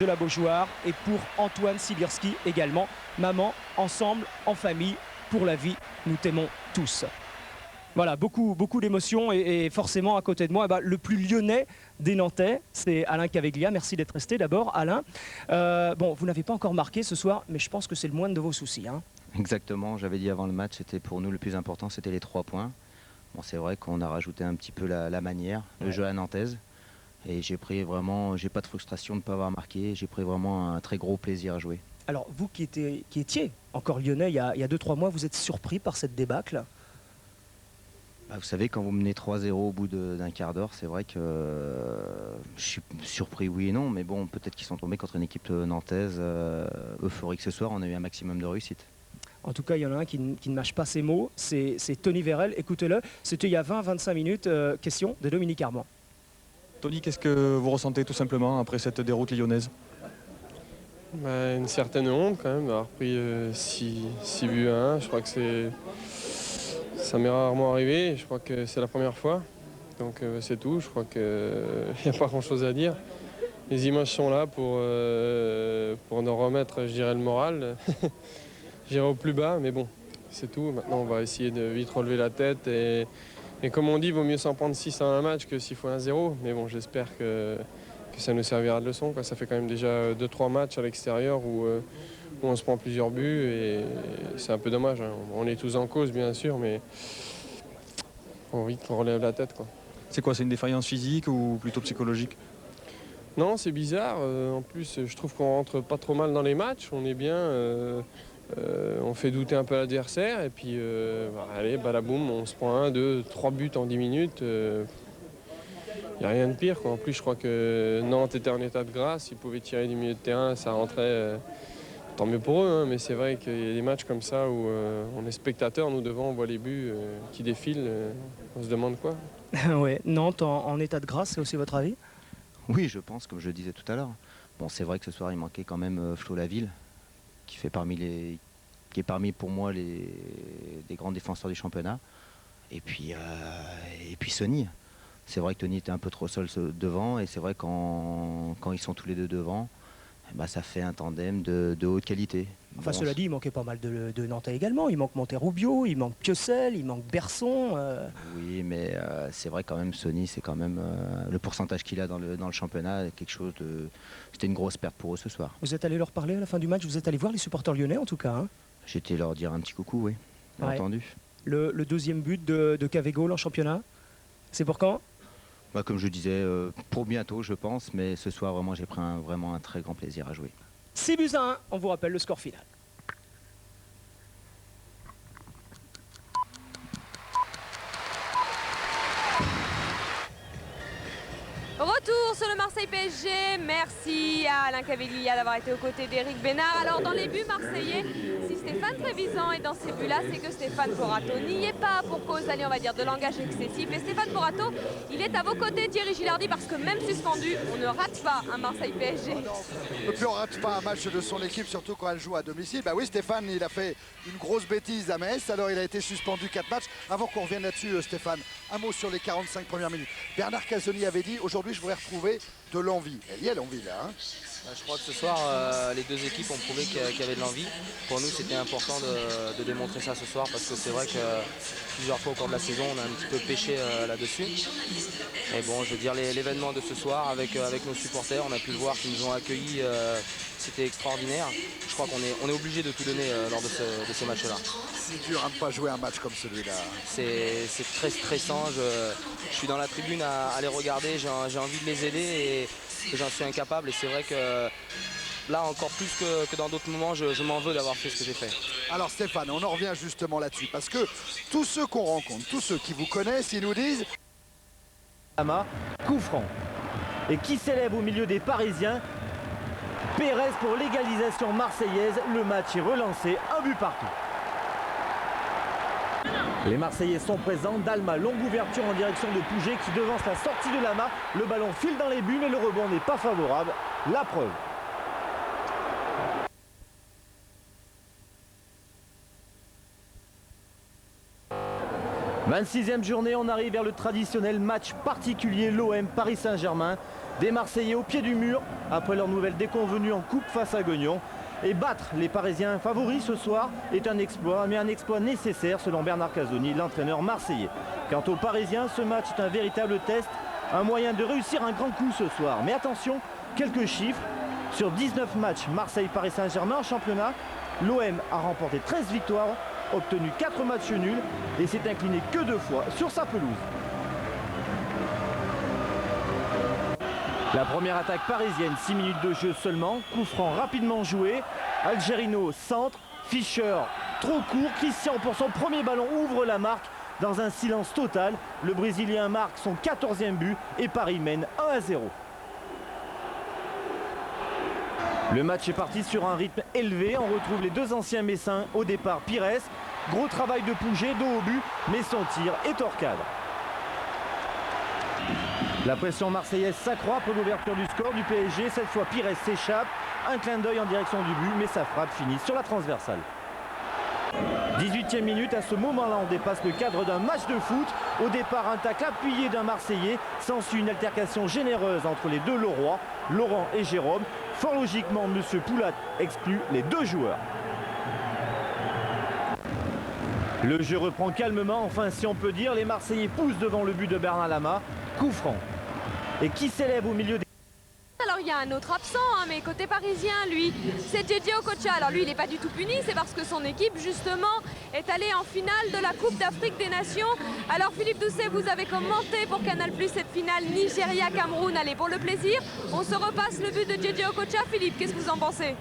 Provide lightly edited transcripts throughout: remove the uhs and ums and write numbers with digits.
de la Beaujoire et pour Antoine Sibirski également. Maman, ensemble, en famille, pour la vie, nous t'aimons tous. Voilà, beaucoup d'émotions et forcément à côté de moi, le plus lyonnais des Nantais, c'est Alain Caveglia. Merci d'être resté d'abord, Alain. Bon, vous n'avez pas encore marqué ce soir, mais je pense que c'est le moindre de vos soucis. Hein. Exactement, j'avais dit avant le match, c'était pour nous le plus important, c'était les 3 points. Bon, c'est vrai qu'on a rajouté un petit peu la manière, le jeu à nantaise. Et j'ai pris vraiment, j'ai pas de frustration de ne pas avoir marqué, j'ai pris vraiment un très gros plaisir à jouer. Alors vous qui étiez encore lyonnais il y a 2-3 mois, vous êtes surpris par cette débâcle? Vous savez, quand vous menez 3-0 au bout d'un quart d'heure, c'est vrai que je suis surpris oui et non, mais bon, peut-être qu'ils sont tombés contre une équipe nantaise euphorique ce soir, on a eu un maximum de réussite. En tout cas, il y en a un qui ne mâche pas ses mots, c'est Tony Vérel, écoutez-le, c'était il y a 20-25 minutes, question de Dominique Armand. Tony, qu'est-ce que vous ressentez tout simplement après cette déroute lyonnaise? Une certaine honte quand même d'avoir pris 6 buts à 1. Je crois que ça m'est rarement arrivé. Je crois que c'est la première fois. Donc c'est tout. Je crois qu'il n'y a pas grand-chose à dire. Les images sont là pour nous remettre, je dirais, le moral. J'irai au plus bas, mais bon, c'est tout. Maintenant, on va essayer de vite relever la tête. Et comme on dit, il vaut mieux s'en prendre 6 à un match que 6 fois 1-0. Mais bon, j'espère que ça nous servira de leçon, quoi. Ça fait quand même déjà 2-3 matchs à l'extérieur où on se prend plusieurs buts et c'est un peu dommage. Hein. On est tous en cause, bien sûr, mais on vite qu'on relève la tête, quoi. C'est quoi, c'est une défaillance physique ou plutôt psychologique? Non, c'est bizarre. En plus, je trouve qu'on rentre pas trop mal dans les matchs. On est bien. On fait douter un peu l'adversaire et puis allez, balaboum, on se prend 1, 2, 3 buts en 10 minutes. Il n'y a rien de pire, quoi. En plus, je crois que Nantes était en état de grâce. Ils pouvaient tirer du milieu de terrain, ça rentrait. Tant mieux pour eux, hein, mais c'est vrai qu'il y a des matchs comme ça où on est spectateur, nous devant, on voit les buts qui défilent. On se demande quoi. Ouais, Nantes en état de grâce, c'est aussi votre avis? Oui, je pense, comme je le disais tout à l'heure. Bon, c'est vrai que ce soir, il manquait quand même Flo Laville, qui est parmi pour moi des grands défenseurs du championnat. Et puis Sonny. C'est vrai que Tony était un peu trop seul devant et c'est vrai quand ils sont tous les deux devant, ça fait un tandem de haute qualité. Enfin, cela dit, il manquait pas mal de Nantais également. Il manque Monterrubio, il manque Piocel, il manque Berson. Oui, mais c'est vrai quand même, Sonny, c'est quand même le pourcentage qu'il a dans le championnat, quelque chose de. C'était une grosse perte pour eux ce soir. Vous êtes allé leur parler à la fin du match? Vous êtes allé voir les supporters lyonnais en tout cas, hein? J'étais leur dire un petit coucou, oui, bien entendu. Le deuxième but de Cavegol en championnat, c'est pour quand? Comme je disais, pour bientôt je pense, mais ce soir vraiment j'ai pris vraiment un très grand plaisir à jouer. 6 buts à 1, on vous rappelle le score final. Retour sur le Marseille PSG. Merci à Alain Caveglia d'avoir été aux côtés d'Éric Bénard. Alors dans les buts marseillais, si Stéphane Trevisan est dans ces buts-là, c'est que Stéphane Porato n'y est pas pour cause, allez, on va dire, de langage excessif. Et Stéphane Porato, il est à vos côtés, Thierry Gilardi, parce que même suspendu, on ne rate pas un Marseille PSG. Et puis on rate pas un match de son équipe, surtout quand elle joue à domicile. Oui, Stéphane, il a fait une grosse bêtise à Metz, alors il a été suspendu 4 matchs. Avant qu'on revienne là-dessus, Stéphane, un mot sur les 45 premières minutes. Bernard Casoni avait dit, aujourd'hui je voudrais retrouver de l'envie. Elle y a l'envie là, hein. Je crois que ce soir, les deux équipes ont prouvé qu'il y avait de l'envie. Pour nous, c'était important de démontrer ça ce soir parce que c'est vrai que plusieurs fois au cours de la saison, on a un petit peu pêché là-dessus. Et bon, je veux dire, l'événement de ce soir avec nos supporters, on a pu le voir qu'ils nous ont accueillis. C'était extraordinaire. Je crois qu'on est obligé de tout donner lors de ce match-là. C'est dur de ne pas jouer un match comme celui-là. C'est très stressant. Je suis dans la tribune à les regarder. J'ai envie de les aider et j'en suis incapable. Et c'est vrai que là, encore plus que dans d'autres moments, je m'en veux d'avoir fait ce que j'ai fait. Alors Stéphane, on en revient justement là-dessus. Parce que tous ceux qu'on rencontre, tous ceux qui vous connaissent, ils nous disent... Coup franc. Et qui s'élève au milieu des Parisiens? Pérez pour l'égalisation marseillaise. Le match est relancé, un but partout. Les Marseillais sont présents. Dalma, longue ouverture en direction de Pouget qui devance la sortie de Lama. Le ballon file dans les buts mais le rebond n'est pas favorable. La preuve. « 26e journée, on arrive vers le traditionnel match particulier, l'OM Paris Saint-Germain. des Marseillais au pied du mur après leur nouvelle déconvenue en coupe face à Guignon. Et battre les Parisiens favoris ce soir est un exploit, mais un exploit nécessaire selon Bernard Casoni, l'entraîneur marseillais. Quant aux Parisiens, ce match est un véritable test, un moyen de réussir un grand coup ce soir. Mais attention, quelques chiffres. Sur 19 matchs Marseille-Paris Saint-Germain en championnat, l'OM a remporté 13 victoires, obtenu 4 matchs nuls et s'est incliné que 2 fois sur sa pelouse. La première attaque parisienne, 6 minutes de jeu seulement, coup franc rapidement joué, Algerino centre, Fischer trop court, Christian pour son premier ballon ouvre la marque dans un silence total. Le Brésilien marque son 14e but et Paris mène 1-0. Le match est parti sur un rythme élevé, on retrouve les deux anciens Messins au départ. Pires, gros travail de Pouget, dos au but, mais son tir est hors cadre. La pression marseillaise s'accroît après l'ouverture du score du PSG. Cette fois, Pires s'échappe. Un clin d'œil en direction du but, mais sa frappe finit sur la transversale. 18e minute, à ce moment-là, on dépasse le cadre d'un match de foot. Au départ, un tacle appuyé d'un Marseillais. S'ensuit une altercation généreuse entre les deux Leroy, Laurent et Jérôme. Fort logiquement, M. Poulat exclut les deux joueurs. Le jeu reprend calmement, enfin si on peut dire. Les Marseillais poussent devant le but de Bernard Lama. Coup franc. Et qui s'élève au milieu des... Alors il y a un autre absent, hein, mais côté parisien, lui, c'est Didier Okocha. Alors lui, il n'est pas du tout puni, c'est parce que son équipe, justement, est allée en finale de la Coupe d'Afrique des Nations. Alors Philippe Doucet, vous avez commenté pour Canal+ cette finale Nigeria-Cameroun. Allez, pour le plaisir, on se repasse le but de Didier Okocha. Philippe, qu'est-ce que vous en pensez?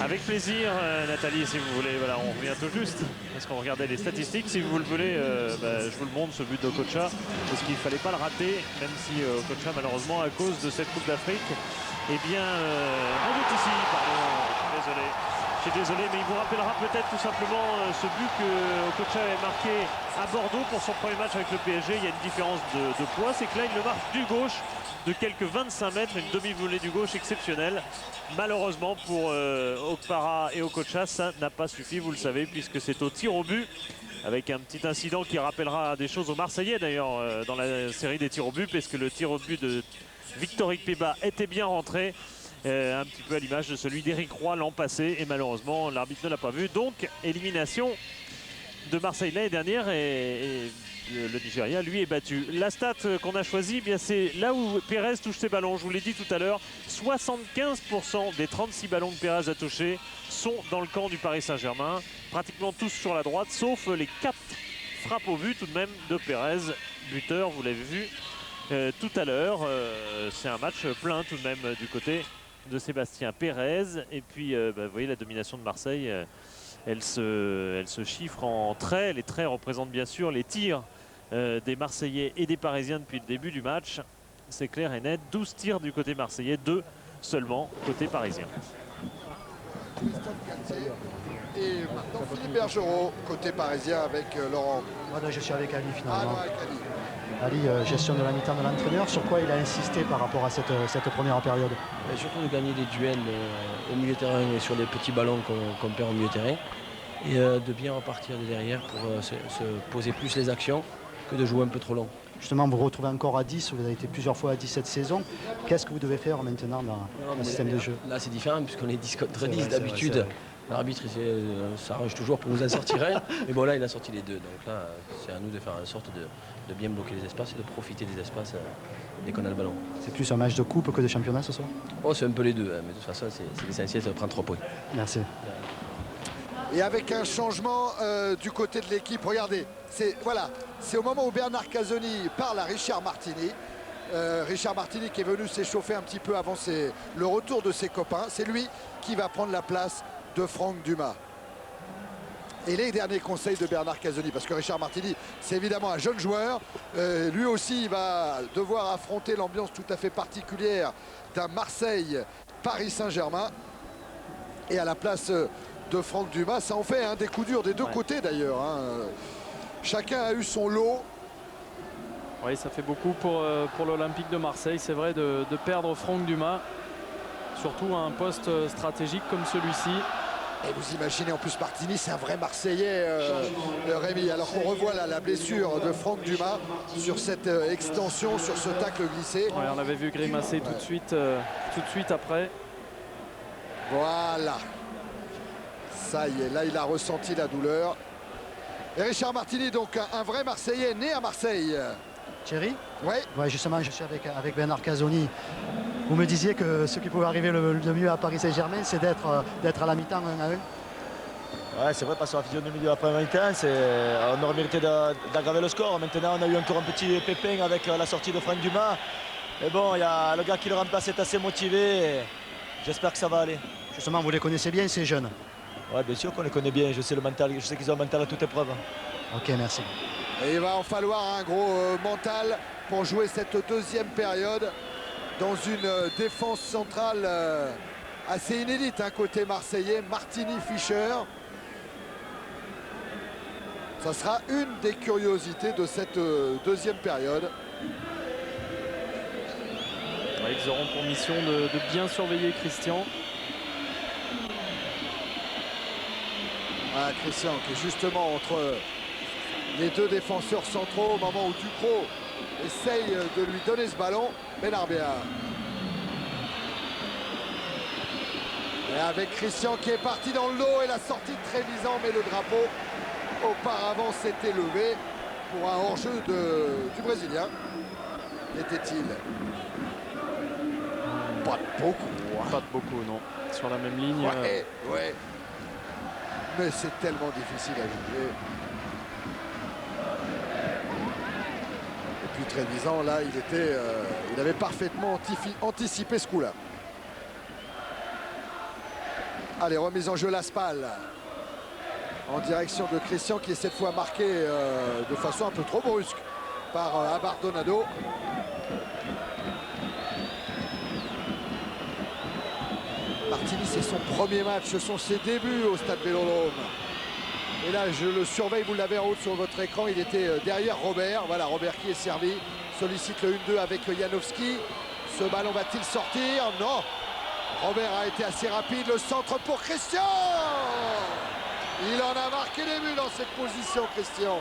Avec plaisir, Nathalie, si vous voulez. Voilà, on revient tout juste, parce qu'on regardait les statistiques. Si vous le voulez, je vous le montre, ce but d'Okocha, parce qu'il ne fallait pas le rater, même si Okocha, malheureusement, à cause de cette Coupe d'Afrique, eh bien, on doute ici, pardon, désolé. Je suis désolé, mais il vous rappellera peut-être tout simplement ce but que Okocha avait marqué à Bordeaux pour son premier match avec le PSG. Il y a une différence de poids, c'est que là, il le marque du gauche de quelques 25 mètres, une demi-volée du gauche exceptionnelle. Malheureusement pour Okpara et Okocha, ça n'a pas suffi, vous le savez, puisque c'est au tir au but, avec un petit incident qui rappellera des choses aux Marseillais d'ailleurs dans la série des tirs au but, parce que le tir au but de Victor Ikpeba était bien rentré, un petit peu à l'image de celui d'Éric Roy l'an passé, et malheureusement l'arbitre ne l'a pas vu. Donc élimination de Marseille l'année dernière, et le Nigeria lui est battu. La stat qu'on a choisie, c'est là où Pérez touche ses ballons. Je vous l'ai dit tout à l'heure, 75% des 36 ballons que Pérez a touchés sont dans le camp du Paris Saint-Germain, pratiquement tous sur la droite, sauf les 4 frappes au but tout de même de Pérez, buteur, vous l'avez vu tout à l'heure. C'est un match plein tout de même du côté de Sébastien Pérez. Et puis vous voyez la domination de Marseille, elle se chiffre en traits. Les traits représentent bien sûr les tirs des Marseillais et des Parisiens depuis le début du match. C'est clair et net, 12 tirs du côté marseillais, 2 seulement côté parisien. Et maintenant Philippe Bergerot, côté parisien avec Laurent. Moi, je suis avec Ali finalement. Ah, non, avec Ali. Ali, gestion de la mi-temps de l'entraîneur, sur quoi il a insisté par rapport à cette première période? Et surtout de gagner des duels au milieu de terrain et sur les petits ballons qu'on perd au milieu de terrain. Et de bien repartir de derrière pour se poser plus les actions que de jouer un peu trop long. Justement, vous vous retrouvez encore à 10, vous avez été plusieurs fois à 10 cette saison. Qu'est-ce que vous devez faire maintenant dans le système de jeu? Là, c'est différent puisqu'on est 10 contre 10 d'habitude. L'arbitre s'arrange toujours pour nous en sortir un. Mais bon, là, il a sorti les deux. Donc là, c'est à nous de faire en sorte de bien bloquer les espaces et de profiter des espaces dès qu'on a le ballon. C'est plus un match de coupe que de championnat ce soir? Oh, c'est un peu les deux. Mais de toute façon, c'est l'essentiel, c'est de prendre 3 points. Merci. Et avec un changement du côté de l'équipe, regardez, c'est au moment où Bernard Casoni parle à Richard Martini. Richard Martini qui est venu s'échauffer un petit peu avant le retour de ses copains. C'est lui qui va prendre la place de Franck Dumas. Et les derniers conseils de Bernard Casoni, parce que Richard Martini, c'est évidemment un jeune joueur. Lui aussi, il va devoir affronter l'ambiance tout à fait particulière d'un Marseille-Paris Saint-Germain. Et à la place de Franck Dumas, ça en fait des coups durs des deux côtés d'ailleurs. Chacun a eu son lot. Oui, ça fait beaucoup pour l'Olympique de Marseille. C'est vrai de perdre Franck Dumas, surtout à un poste stratégique comme celui-ci. Et vous imaginez en plus Martini, c'est un vrai Marseillais, Rémi. Alors qu'on revoit là la blessure de Franck Dumas sur cette extension, sur ce tacle glissé. Ouais, on l'avait vu grimacer tout de suite après. Voilà. Ça y est, là il a ressenti la douleur. Et Richard Martini, donc un vrai Marseillais né à Marseille. Thierry? Oui. Ouais, justement, je suis avec Bernard Casoni. Vous me disiez que ce qui pouvait arriver le mieux à Paris Saint-Germain, c'est d'être à la mi-temps 1 à 1. Ouais, c'est vrai, parce que la physionomie de la première mi-temps, on aurait mérité d'aggraver le score. Maintenant, on a eu encore un petit pépin avec la sortie de Franck Dumas. Mais bon, il y a le gars qui le remplace est assez motivé. J'espère que ça va aller. Justement, vous les connaissez bien, ces jeunes? Ouais, bien sûr qu'on les connaît bien. Je sais qu'ils ont le mental à toute épreuve. Ok, merci. Et il va en falloir un gros mental pour jouer cette deuxième période dans une défense centrale assez inédite, côté marseillais. Martini, Fischer. Ça sera une des curiosités de cette deuxième période. Ouais, ils auront pour mission de bien surveiller Christian. Ah, Christian qui est justement entre les deux défenseurs centraux au moment où Ducrot essaye de lui donner ce ballon. Benarbia. Et avec Christian qui est parti dans le dos et la sortie de Trevisan, mais le drapeau auparavant s'était levé pour un hors-jeu du Brésilien. Était-il? Pas de beaucoup. Pas de beaucoup, non. Sur la même ligne. Ouais. Mais c'est tellement difficile à jouer. Et puis Trevisan, là, il avait parfaitement anticipé ce coup-là. Allez, remise en jeu Laspal. En direction de Christian qui est cette fois marqué de façon un peu trop brusque par Abardonado. Martini, c'est son premier match, ce sont ses débuts au Stade Vélodrome. Et là, je le surveille, vous l'avez en haut sur votre écran, il était derrière Robert. Voilà, Robert qui est servi, sollicite le 1-2 avec Janowski. Ce ballon va-t-il sortir? Non. Robert a été assez rapide, le centre pour Christian. Il en a marqué des buts dans cette position, Christian.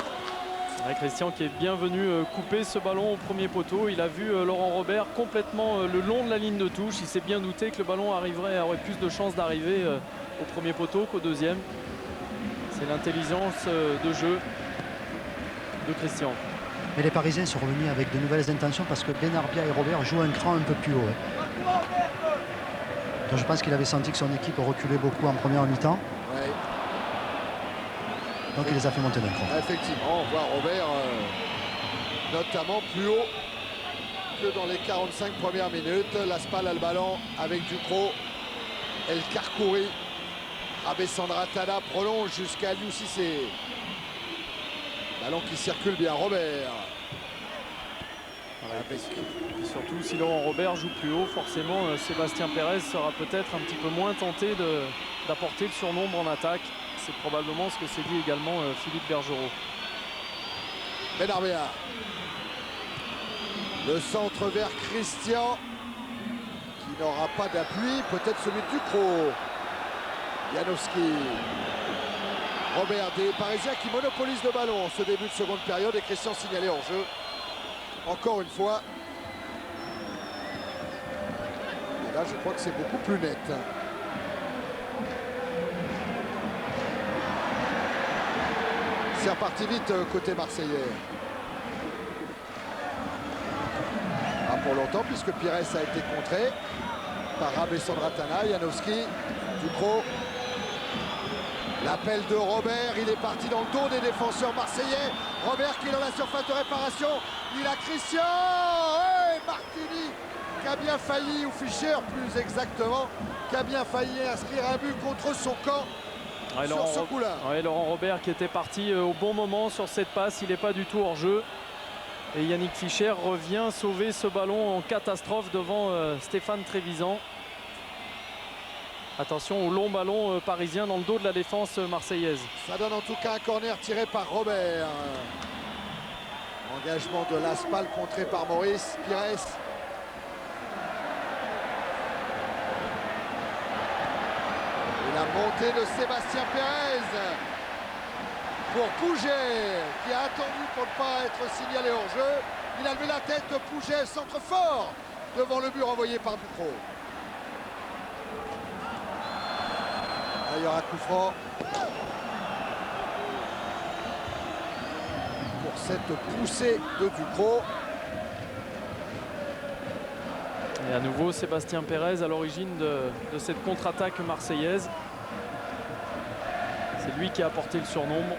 Ouais, Christian qui est bien venu couper ce ballon au premier poteau. Il a vu Laurent Robert complètement le long de la ligne de touche. Il s'est bien douté que le ballon aurait plus de chances d'arriver au premier poteau qu'au deuxième. C'est l'intelligence de jeu de Christian. Mais les Parisiens sont revenus avec de nouvelles intentions parce que Benarbia et Robert jouent un cran un peu plus haut. Donc je pense qu'il avait senti que son équipe reculait beaucoup en première mi-temps. Ouais. Donc il les a fait monter d'un cran. Effectivement, on voit Robert notamment plus haut que dans les 45 premières minutes. Laspal a le ballon avec Ducrot. El Karkouri. Abessandra Tada prolonge jusqu'à Aliou Cissé. Ballon qui circule bien, Robert. Et surtout, si Laurent Robert joue plus haut, forcément, Sébastien Pérez sera peut-être un petit peu moins tenté d'apporter le surnombre en attaque. C'est probablement ce que s'est dit également Philippe Bergerot. Benarbia. Le centre vers Christian, qui n'aura pas d'appui, peut-être celui de Ducrot. Janowski. Robert, des Parisiens qui monopolisent le ballon en ce début de seconde période et Christian signalé en jeu. Encore une fois. Et là, je crois que c'est beaucoup plus net. C'est reparti vite côté marseillais. Pas pour longtemps puisque Pires a été contré par Abessandra Tada. Janowski, Ducrot. L'appel de Robert, il est parti dans le dos des défenseurs marseillais. Robert qui est dans la surface de réparation. Il a Christian. Hey, Martini qui a bien failli, ou Fischer plus exactement, qui a bien failli inscrire un but contre son camp. Ouais, sur ce coup-là. Ouais, Laurent Robert qui était parti au bon moment sur cette passe. Il n'est pas du tout hors jeu. Et Yannick Fischer revient sauver ce ballon en catastrophe devant Stéphane Trevisan. Attention au long ballon parisien dans le dos de la défense marseillaise. Ça donne en tout cas un corner tiré par Robert. Engagement de Laspal contré par Maurice Pires. Et la Montée de Sébastien Pérez pour Pouget, qui a attendu pour ne pas être signalé hors jeu. Il a levé la tête, Pouget centre fort devant le but renvoyé par Ducrot. Là, il y aura coup franc pour cette poussée de Ducrot. Et à nouveau Sébastien Pérez à l'origine de cette contre-attaque marseillaise. C'est lui qui a apporté le surnombre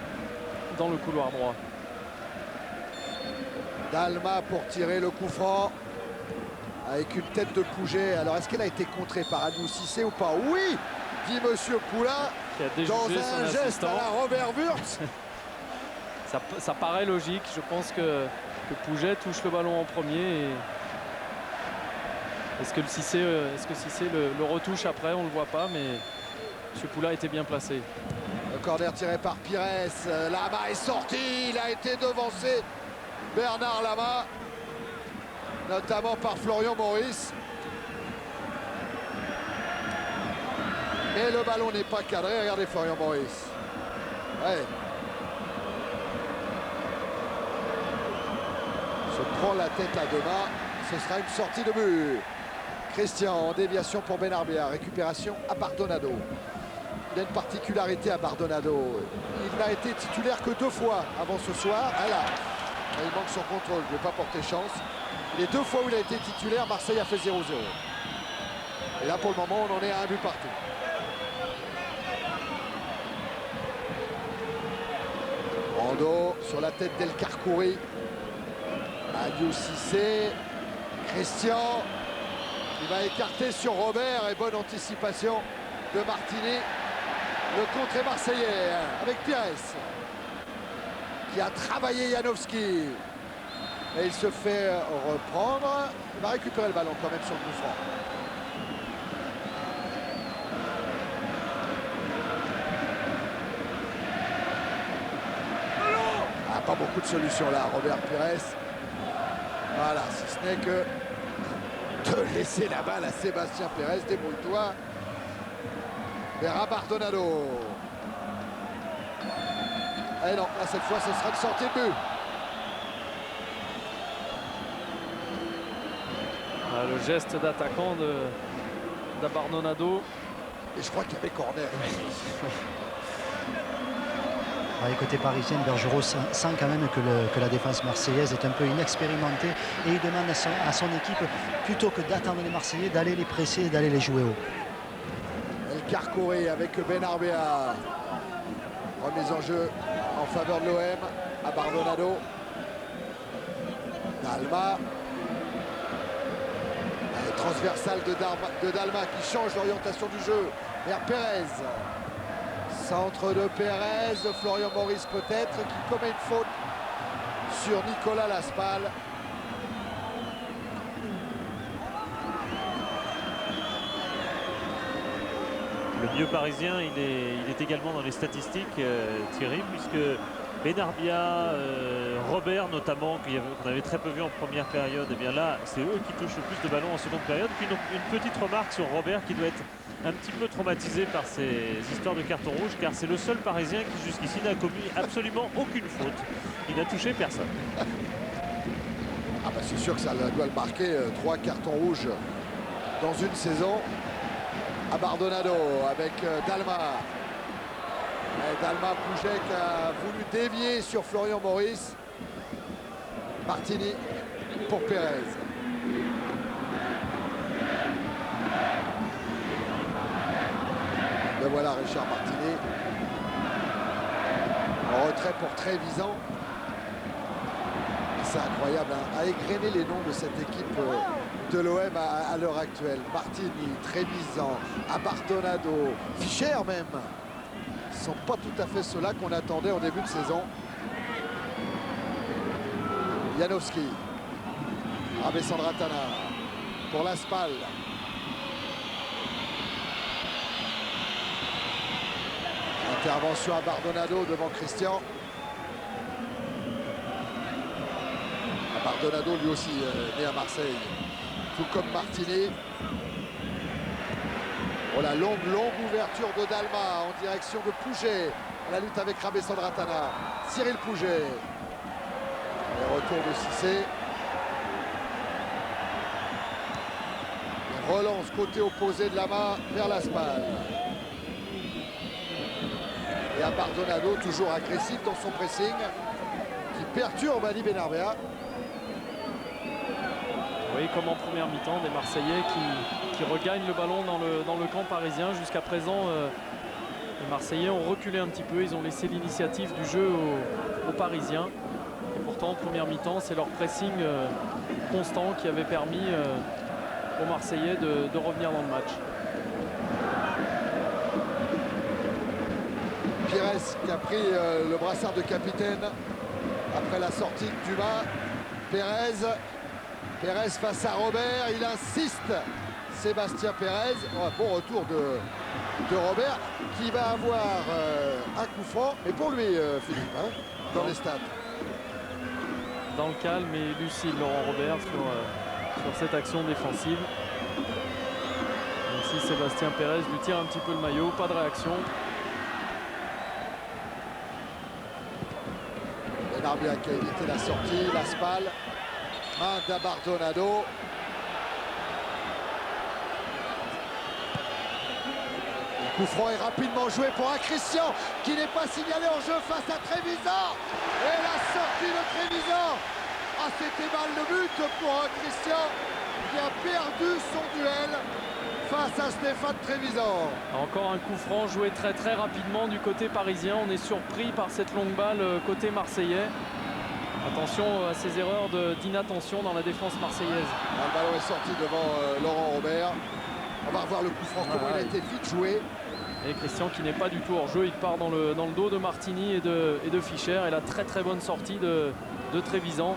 dans le couloir droit. Dalma pour tirer le coup franc avec une tête de Pouget. Alors est-ce qu'elle a été contrée par Aliou Cissé ou pas? Oui, dit Monsieur Poulain dans un geste à la Robert Wurtz. Ça paraît logique. Je pense que Pouget touche le ballon en premier. Et est-ce que Cissé le retouche après? On ne le voit pas, mais M. Poulain était bien placé. Le corner tiré par Pires. Lama est sorti. Il a été devancé. Bernard Lama, notamment par Florian Maurice. Et le ballon n'est pas cadré. Regardez Florian Maurice. Ouais. Se prend la tête à deux mains. Ce sera une sortie de but. Christian en déviation pour Benarbia. Récupération à Bardonado. Il a une particularité à Bardonado. Il n'a été titulaire que 2 fois avant ce soir. Ah là, il manque son contrôle. Il ne veut pas porter chance. Les 2 fois où il a été titulaire, Marseille a fait 0-0. Et là, pour le moment, on en est à 1 but partout. Brando sur la tête d'El Karkouri. Aliou Cissé. Christian qui va écarter sur Robert. Et bonne anticipation de Martini. Le contre est marseillais avec Pires qui a travaillé Janowski. Et il se fait reprendre. Il va récupérer le ballon quand même sur le coup franc. Ah, pas beaucoup de solutions là, Robert Pires. Voilà, si ce n'est que de laisser la balle à Sébastien Pérez. Débrouille-toi. Vers Bardonado. Et non, là cette fois ce sera une sortie de but. Ah, le geste d'attaquant d'Abardonado. Et je crois qu'il y avait corner. Côté parisien, Bergerot sent quand même que la défense marseillaise est un peu inexpérimentée et il demande à son équipe, plutôt que d'attendre les Marseillais, d'aller les presser et d'aller les jouer haut. El Karkouri avec Benarbia. Remise en jeu en faveur de l'OM à Bardonado. Dalma. Transversale de Dalma qui change l'orientation du jeu vers Pérez. Centre de Pérez, Florian Maurice peut-être qui commet une faute sur Nicolas Laspal. Le milieu parisien, il est également dans les statistiques, Thierry, puisque Benarbia, Robert notamment, qu'on avait très peu vu en première période, et bien là, c'est eux qui touchent le plus de ballons en seconde période. Puis une petite remarque sur Robert qui doit être un petit peu traumatisé par ces histoires de carton rouge, car c'est le seul Parisien qui jusqu'ici n'a commis absolument aucune faute. Il n'a touché personne. Ah bah c'est sûr que ça doit le marquer, 3 cartons rouges dans une saison. À Bardonado avec Dalma. Et Dalma Pouget qui a voulu dévier sur Florian Maurice. Martini pour Pérez. Le voilà Richard Martini. En retrait pour Trévisan. C'est incroyable, hein, à égrener les noms de cette équipe de l'OM à l'heure actuelle. Martini, Trévisan, Abardonado, Fischer même. Ce ne sont pas tout à fait ceux-là qu'on attendait en début de saison. Janowski. Abessandratana pour Laspal. Intervention à Bardonado devant Christian. Bardonado lui aussi né à Marseille, tout comme Martini. Oh, la longue ouverture de Dalma en direction de Pouget. La lutte avec Rabé Sandratana. Cyril Pouget. Le retour de Cissé. Relance côté opposé de Lama vers la Spal. Et à Bardonado, toujours agressif dans son pressing, qui perturbe Ali Benarbia. Oui, comme en première mi-temps, des Marseillais qui regagnent le ballon dans le camp parisien. Jusqu'à présent, les Marseillais ont reculé un petit peu. Ils ont laissé l'initiative du jeu aux Parisiens. Et pourtant, en première mi-temps, c'est leur pressing constant qui avait permis aux Marseillais de revenir dans le match. Pires qui a pris le brassard de capitaine après la sortie de Dumas. Pérez face à Robert, il insiste. Sébastien Pérez, oh, bon retour de Robert qui va avoir un coup franc. Et pour lui, Philippe, hein, dans les stats. Dans le calme et lucide, Laurent Robert sur cette action défensive. Même si Sébastien Pérez lui tire un petit peu le maillot, pas de réaction. Benarbia qui a évité la sortie, la Spal. Main d'Abardonado. Le coup franc est rapidement joué pour un Christian qui n'est pas signalé en jeu face à Trevisan. Et la sortie de Trevisan. Ah, c'était mal le but pour un Christian qui a perdu son duel face à Stéphane Trevisan. Encore un coup franc joué très rapidement du côté parisien. On est surpris par cette longue balle côté marseillais. Attention à ces erreurs d'inattention dans la défense marseillaise. Le ballon est sorti devant Laurent Robert. On va revoir le coup franc, comment il a été vite joué. Et Christian qui n'est pas du tout hors jeu, il part dans le dos de Martini et de Fischer. Et la très bonne sortie de Trevisan.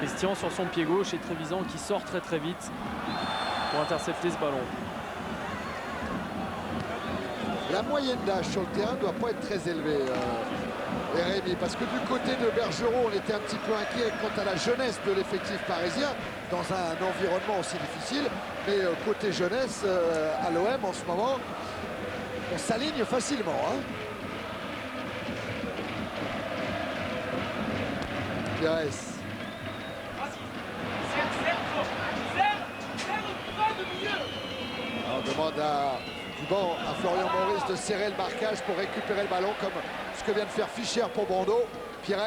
Christian sur son pied gauche et Trevisan qui sort très vite pour intercepter ce ballon. La moyenne d'âge sur le terrain ne doit pas être très élevée. Rémi, parce que du côté de Bergerot, on était un petit peu inquiet quant à la jeunesse de l'effectif parisien dans un environnement aussi difficile. Mais côté jeunesse, à l'OM en ce moment, on s'aligne facilement. Hein. Pires. On demande du banc à Florian Maurice de serrer le marquage pour récupérer le ballon comme ce que vient de faire Fischer pour Brando. Pires,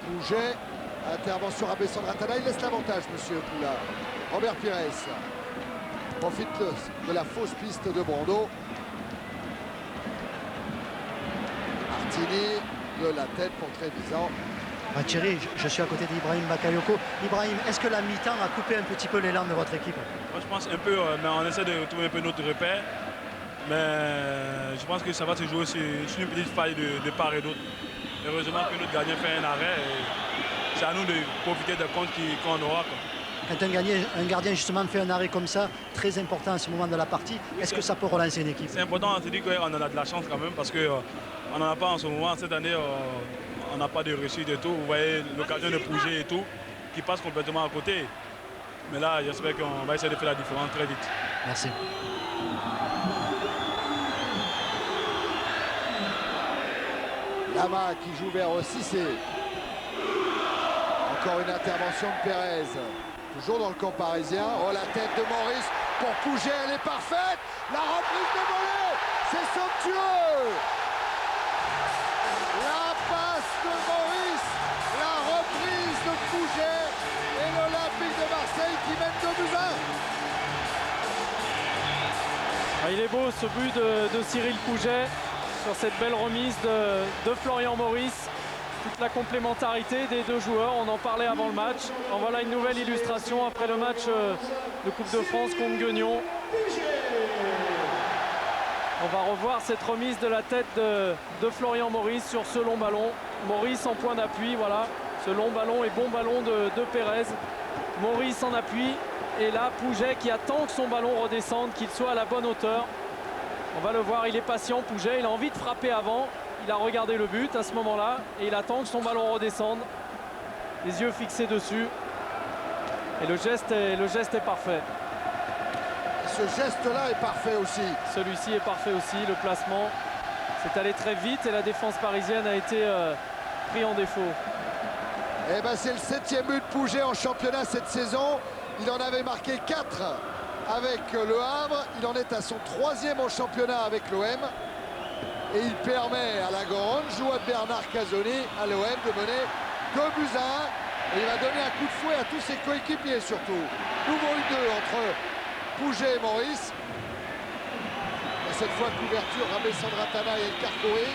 Pouget, intervention à Bessandratana, il laisse l'avantage, monsieur Poula. Robert Pires profite de la fausse piste de Brando. Martini de la tête pour Trevisan. Thierry, je suis à côté d'Ibrahim Bakayoko. Ibrahim, est-ce que la mi-temps a coupé un petit peu l'élan de votre équipe? Moi, je pense un peu, mais on essaie de trouver un peu notre repère. Mais je pense que ça va se jouer sur une petite faille de part et d'autre. Heureusement que notre gardien fait un arrêt. C'est à nous de profiter des comptes qu'on aura. Quand un gardien justement fait un arrêt comme ça, très important à ce moment de la partie, est-ce que ça peut relancer une équipe? C'est important, on se dit qu'on a de la chance quand même parce qu'on n'en a pas en ce moment. Cette année, on n'a pas de réussite et tout. Vous voyez l'occasion de bouger et tout, qui passe complètement à côté. Mais là, j'espère qu'on va essayer de faire la différence très vite. Merci. Lama qui joue vers Cissé. Encore une intervention de Pérez. Toujours dans le camp parisien. Oh, la tête de Maurice pour Pouget, elle est parfaite. La reprise de volée, c'est somptueux. La passe de Maurice, la reprise de Pouget et l'Olympique de Marseille qui mène 2-1. Ah, il est beau ce but de Cyril Pouget sur cette belle remise de Florian Maurice. Toute la complémentarité des deux joueurs, on en parlait avant le match. En voilà une nouvelle illustration après le match de Coupe de France contre Guignon. On va revoir cette remise de la tête de Florian Maurice sur ce long ballon. Maurice en point d'appui, voilà. Ce long ballon et bon ballon de Pérez. Maurice en appui. Et là, Pouget qui attend que son ballon redescende, qu'il soit à la bonne hauteur. On va le voir, il est patient, Pouget. Il a envie de frapper avant. Il a regardé le but à ce moment-là et il attend que son ballon redescende. Les yeux fixés dessus. Et le geste est parfait. ce geste-là est parfait aussi. Celui-ci est parfait aussi, le placement. C'est allé très vite et la défense parisienne a été pris en défaut. Eh ben, c'est le 7e but de Pouget en championnat cette saison. Il en avait marqué 4 avec Le Havre. Il en est à son 3e en championnat avec l'OM. Et il permet à la grande joie de Bernard Casoni, à l'OM, de mener 2-1. Et il va donner un coup de fouet à tous ses coéquipiers surtout. Nouveau 1-2 entre Pouget et Maurice. Et cette fois, couverture, Rabé Sandratana et El Carcouré.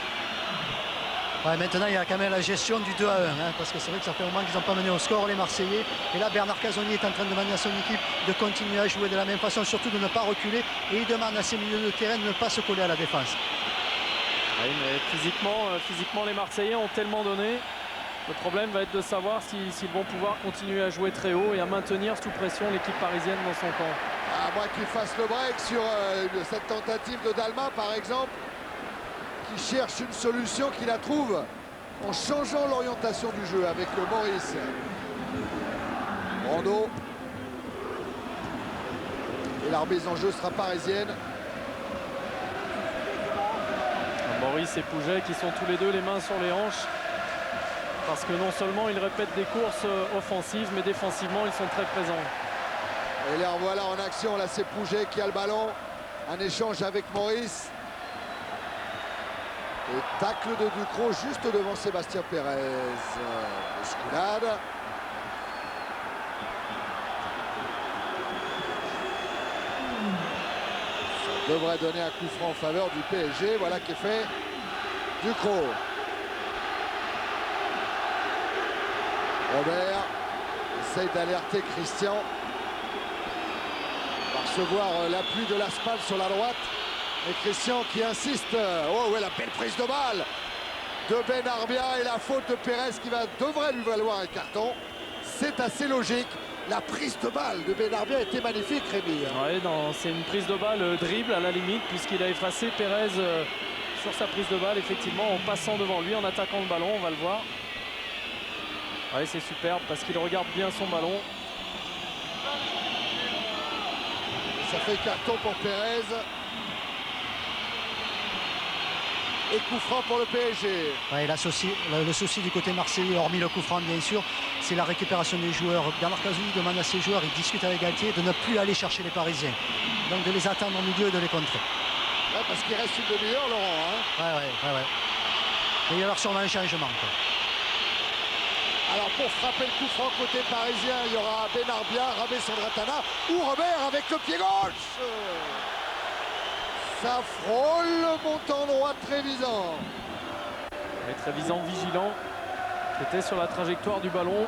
Ouais, maintenant, il y a quand même la gestion du 2-1, hein, parce que c'est vrai que ça fait un moment qu'ils n'ont pas mené au score, les Marseillais. Et là, Bernard Casoni est en train de demander à son équipe de continuer à jouer de la même façon, surtout de ne pas reculer. Et il demande à ses milieux de terrain de ne pas se coller à la défense. Oui, mais physiquement, les Marseillais ont tellement donné. Le problème va être de savoir s'ils vont pouvoir continuer à jouer très haut et à maintenir sous pression l'équipe parisienne dans son camp. À moins qu'il fasse le break sur cette tentative de Dalma, par exemple, qui cherche une solution, qui la trouve en changeant l'orientation du jeu avec Maurice. Brando. Et la remise en jeu sera parisienne. Maurice et Pouget qui sont tous les deux les mains sur les hanches. Parce que non seulement ils répètent des courses offensives, mais défensivement ils sont très présents. Et les revoilà en action. Là, c'est Pouget qui a le ballon. Un échange avec Maurice. Et tacle de Ducrot juste devant Sébastien Pérez. Bousculade. Ça devrait donner un coup franc en faveur du PSG. Voilà qui est fait. Ducrot. Robert essaye d'alerter Christian. Va recevoir l'appui de l'Aspal sur la droite. Et Christian qui insiste. Oh ouais, la belle prise de balle de Ben Arbia et la faute de Pérez qui devrait lui valoir un carton. C'est assez logique. La prise de balle de Ben Arbia était magnifique, Rémi. Ouais, c'est une prise de balle dribble à la limite, puisqu'il a effacé Pérez sur sa prise de balle, effectivement, en passant devant lui, en attaquant le ballon, on va le voir. Ouais, c'est superbe parce qu'il regarde bien son ballon. Ça fait carton pour Pérez. Et coup franc pour le PSG. Ouais, le souci du côté marseillais, hormis le coup franc bien sûr, c'est la récupération des joueurs. Bernard Casoni demande à ses joueurs, il discute avec Galtier, de ne plus aller chercher les Parisiens. Donc de les attendre au milieu et de les contrer. Ouais, parce qu'il reste une demi-heure, Laurent. Hein. Ouais. Et il y aura sûrement un changement. Quoi. Alors pour frapper le coup franc côté parisien, il y aura Ben Arbia, Rabé Sandratana ou Robert avec le pied gauche. Ça frôle le montant droit de Trevisan. Et Trevisan vigilant, qui était sur la trajectoire du ballon.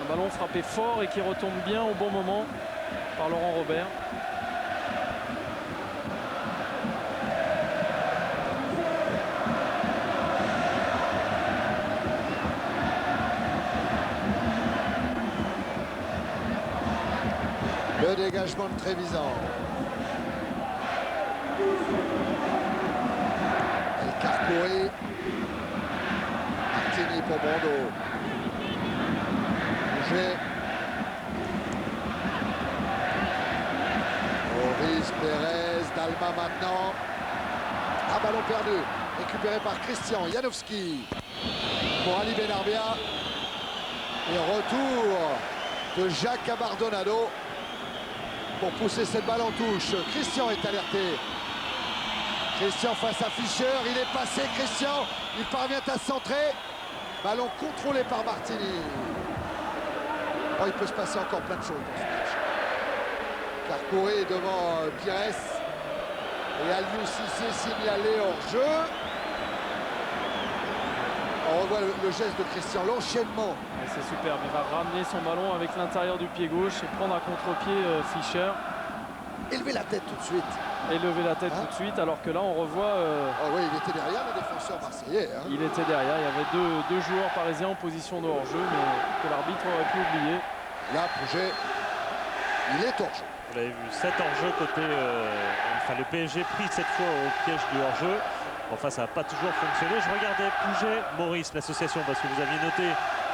Un ballon frappé fort et qui retombe bien au bon moment par Laurent Robert. Le dégagement de Trevisan. El Carcouré. Martini pour Brando. Pouget. Maurice, Pérez, Dalma maintenant. Un ballon perdu. Récupéré par Christian Janowski. Pour Ali Benarbia. Et retour de Jacques Abardonado. Pour pousser cette balle en touche. Christian est alerté. Christian face à Fischer. Il est passé, Christian. Il parvient à centrer. Ballon contrôlé par Martini. Oh, il peut se passer encore plein de choses dans ce match. Carcouré devant Pires. Et Aliou Cissé signalé hors jeu. On revoit le geste de Christian, l'enchaînement. C'est superbe, il va ramener son ballon avec l'intérieur du pied gauche et prendre à contre-pied Fischer. Élever la tête tout de suite. Élever la tête tout de suite, alors que là on revoit... Oh oui, il était derrière le défenseur marseillais. Hein. Il était derrière, il y avait deux joueurs parisiens en position de hors-jeu, mais que l'arbitre aurait pu oublier. Là, Pouget, il est hors-jeu. Vous l'avez vu, 7 hors-jeu côté... le PSG pris cette fois au piège du hors-jeu. Enfin, ça n'a pas toujours fonctionné. Je regardais Pouget, Maurice, l'association, parce que vous aviez noté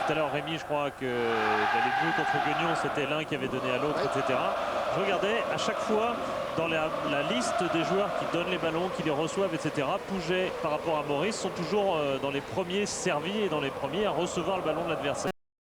tout à l'heure, Rémi, je crois que les buts contre Guignon, c'était l'un qui avait donné à l'autre, etc. je regardais à chaque fois dans la liste des joueurs qui donnent les ballons, qui les reçoivent, etc. Pouget par rapport à Maurice sont toujours dans les premiers servis et dans les premiers à recevoir le ballon de l'adversaire.